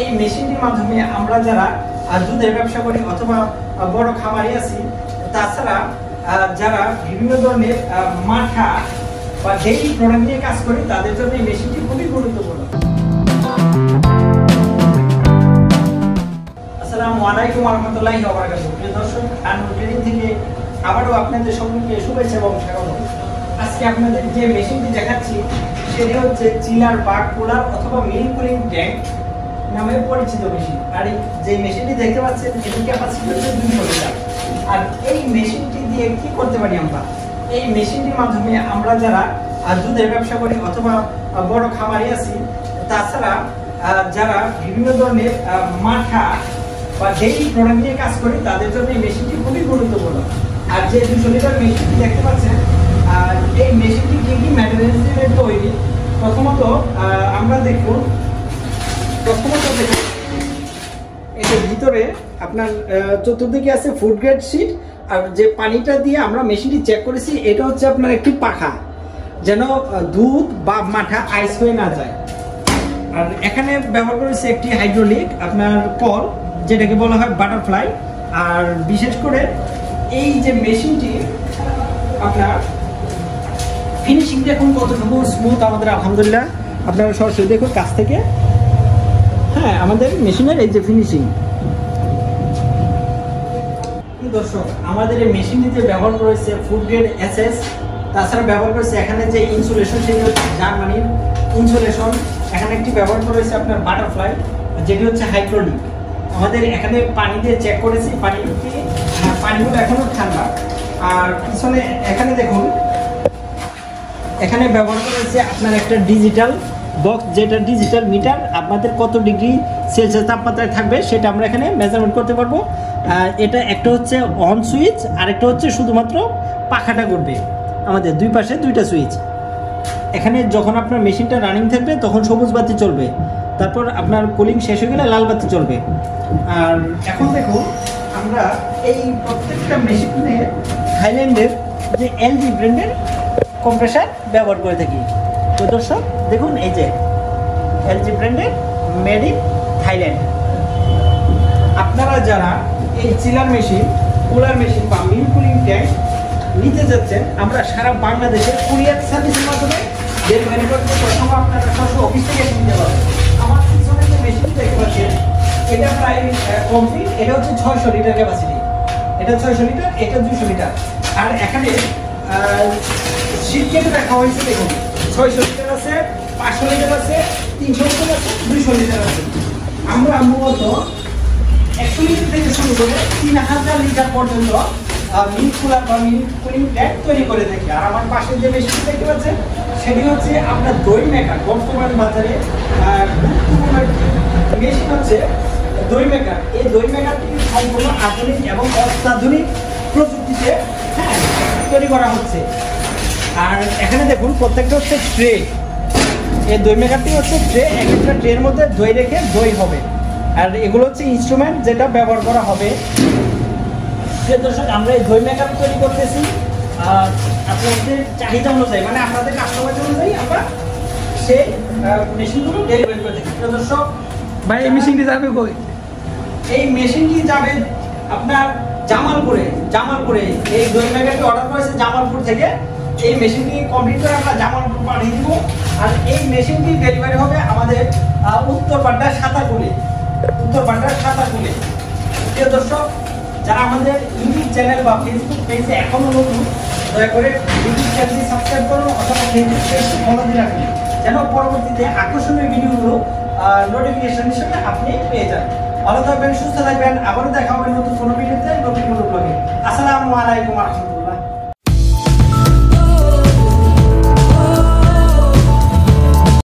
এই মেশিনটির মাধ্যমে আমরা যারা দুধের ব্যবসা করি অথবা বড় খামারি আছি, তাছাড়া যারা বিভিন্ন ধরনের মাঠা বা ডেইরি প্রোডাক্ট নিয়ে কাজ করি, তাদের জন্য এই মেশিনটি খুবই গুরুত্বপূর্ণ। আসসালামু আলাইকুম ওয়া রাহমাতুল্লাহি ওয়া বারাকাতুহু। প্রিয় দর্শক, আনমোল ট্রেডিং থেকে আবারও আপনাদের সকলকে শুভেচ্ছা এবং স্বাগত। আজকে আপনাদের যে মেশিনটি দেখাচ্ছি সেটি হচ্ছে চিলার বা কুলার অথবা মিল কুলিং ট্যাঙ্ক নামে পরিচিত মেশিন। আর যে মেশিনটি দেখতে পাচ্ছেন এটির ক্যাপাসিটি হচ্ছে 200 লিটার। আর এই মেশিনটি দিয়ে কি করতে পারি আমরা? এই মেশিনটির মাধ্যমে আমরা যারা দুধের ব্যবসা করি অথবা বড় খামারি আছি, তাছাড়া যারা বিভিন্ন ধরনের মাঠা বা ডেইরি প্রোডাক্ট নিয়ে কাজ করি, তাদের জন্য এই মেশিনটি খুবই গুরুত্বপূর্ণ। আর যে 200 লিটার মেশিনটি দেখতে পাচ্ছেন, এই মেশিনটি কি কি ম্যাটেরিয়ালস দিয়ে তৈরি? প্রথমত দেখুন এর ভিতরে আপনার চতুর্দিকে আছে ফুড গ্রেড শীট। আর যে পানিটা দিয়ে আমরা মেশিনটি চেক করেছি, এটা হচ্ছে আপনার একটি পাখা, যেন দুধ বা মাঠা আইস হয়ে না যায়। আর এখানে ব্যবহার করেছে একটি হাইড্রোলিক আপনার কল, যেটাকে বলা হয় বাটারফ্লাই। আর বিশেষ করে এই যে মেশিনটি আপনার ফিনিশিং দেখুন কতটুকু স্মুথ আমাদের, আলহামদুলিল্লাহ। আপনারা সরাসরি দেখুন কাছ থেকে। হ্যাঁ, আমাদের মেশিনের এই যে ফিনিশিং। দর্শক, আমাদের এই মেশিনটিতে ব্যবহার করেছে ফুড গ্রেড এসএস। তাছাড়া ব্যবহার করেছে এখানে যে ইনসুলেশন, সেটি হচ্ছে জার্মানির ইনসুলেশন। এখানে একটি ব্যবহার করেছে আপনার বাটারফ্লাই, যেটি হচ্ছে হাইড্রোলিক। আমাদের এখানে পানি দিয়ে চেক করেছি, পানিগুলো এখনো ঠান্ডা। আর পিছনে এখানে দেখুন, এখানে ব্যবহার করেছে আপনার একটা ডিজিটাল বক্স, যেটা ডিজিটাল মিটার। আপনাদের কত ডিগ্রি সেলসিয়াস তাপমাত্রায় থাকবে সেটা আমরা এখানে মেজারমেন্ট করতে পারবো। এটা একটা হচ্ছে অন সুইচ, আর একটা হচ্ছে শুধুমাত্র পাখাটা করবে। আমাদের দুই পাশে দুইটা সুইচ। এখানে যখন আপনার মেশিনটা রানিং থাকবে তখন সবুজ বাতি চলবে, তারপর আপনার কুলিং শেষ হয়ে গেলে লাল বাতি চলবে। আর এখন দেখুন, আমরা এই প্রত্যেকটা মেশিনে থাইল্যান্ডের যে এলজি ব্র্যান্ডের কম্প্রেসার ব্যবহার করে থাকি। তো দর্শক দেখুন, এই যে এলজি ব্র্যান্ডের মেড ইন থাইল্যান্ড। আপনারা যারা এই চিলার মেশিন, কুলার মেশিন বা মিল কুলিং ট্যাঙ্ক নিতে যাচ্ছেন, আমরা সারা বাংলাদেশে কুরিয়ার সার্ভিসের মাধ্যমে ডেলিভারি করতে প্রথম আপনারা সরাসরি অফিস থেকে নিতে পারবেন। আমার পিছনে যে মেশিন দেখতে পাচ্ছেন, এটা প্রায় কমপ্লিট। এটা হচ্ছে 600 লিটার ক্যাপাসিটি। এটা 600 লিটার, এটা 200 লিটার। আর এখানে শীট কেটে রাখা হয়েছে। দেখুন, 600 লিটার আছে, 500 লিটার আছে, 300 লিটার আছে, 200 লিটার আছে। আমরা মূলত 100 লিটার থেকে শুরু করে 3000 লিটার পর্যন্ত মিল কুলার বা মিল কুলিং ট্যাঙ্ক তৈরি করে থাকি। আর আমার পাশে যে মেশিনটি দেখতে পাচ্ছেন, সেটি হচ্ছে আপনার দই মেকার। বর্তমান বাজারে গুরুত্বপূর্ণ মেশিন হচ্ছে দই মেকার। এই দই মেকারটি সম্পূর্ণ আধুনিক এবং অত্যাধুনিক প্রযুক্তিতে তৈরি করা হচ্ছে। আর এখানে দেখুন, প্রত্যেকটা হচ্ছে ট্রে। এই দই মেকারটি হচ্ছে ট্রে, এক একটা ট্রের মধ্যে দই রেখে দই হবে। আর এগুলো হচ্ছে ইনস্ট্রুমেন্ট, যেটা ব্যবহার করা হবে। দর্শক, আমরা এই দই মেকার তৈরি করতেছি আপনাদের চাহিদা অনুযায়ী, মানে আপনাদের কাস্টমাইজ অনুযায়ী আমরা সেই মেশিনগুলো ডেলিভারি করে থাকি। দর্শক ভাই, এই মেশিনটি যাবে কই? এই মেশিনটি যাবে আপনার জামালপুরে। এই দই মেকারটি অর্ডার করেছে জামালপুর থেকে। এই মেশিনটি কমপ্লিট করে আমরা জামালপুর পাঠিয়ে দিব। আর এই মেশিনটি ডেলিভারি হবে আমাদের উত্তরপাড্ডা সাতাকুলে। প্রিয় দর্শক, যারা আমাদের ইউটিউব চ্যানেল বা ফেসবুক পেজে এখনো নতুন, দয়া করে ইউটিউব চ্যানেলটি সাবস্ক্রাইব করুন অথবা ফেসবুক পেজটি ফলো দিয়ে রাখুন, যেন পরবর্তীতে আকর্ষণীয় ভিডিওগুলো নোটিফিকেশন হিসেবে আপনি পেয়ে যান। ভালো থাকবেন, সুস্থ থাকবেন। আবারও দেখা হবে নতুন কোনো ভিডিওতে, নতুন কোনো ব্লগে। আসসালামু আলাইকুম।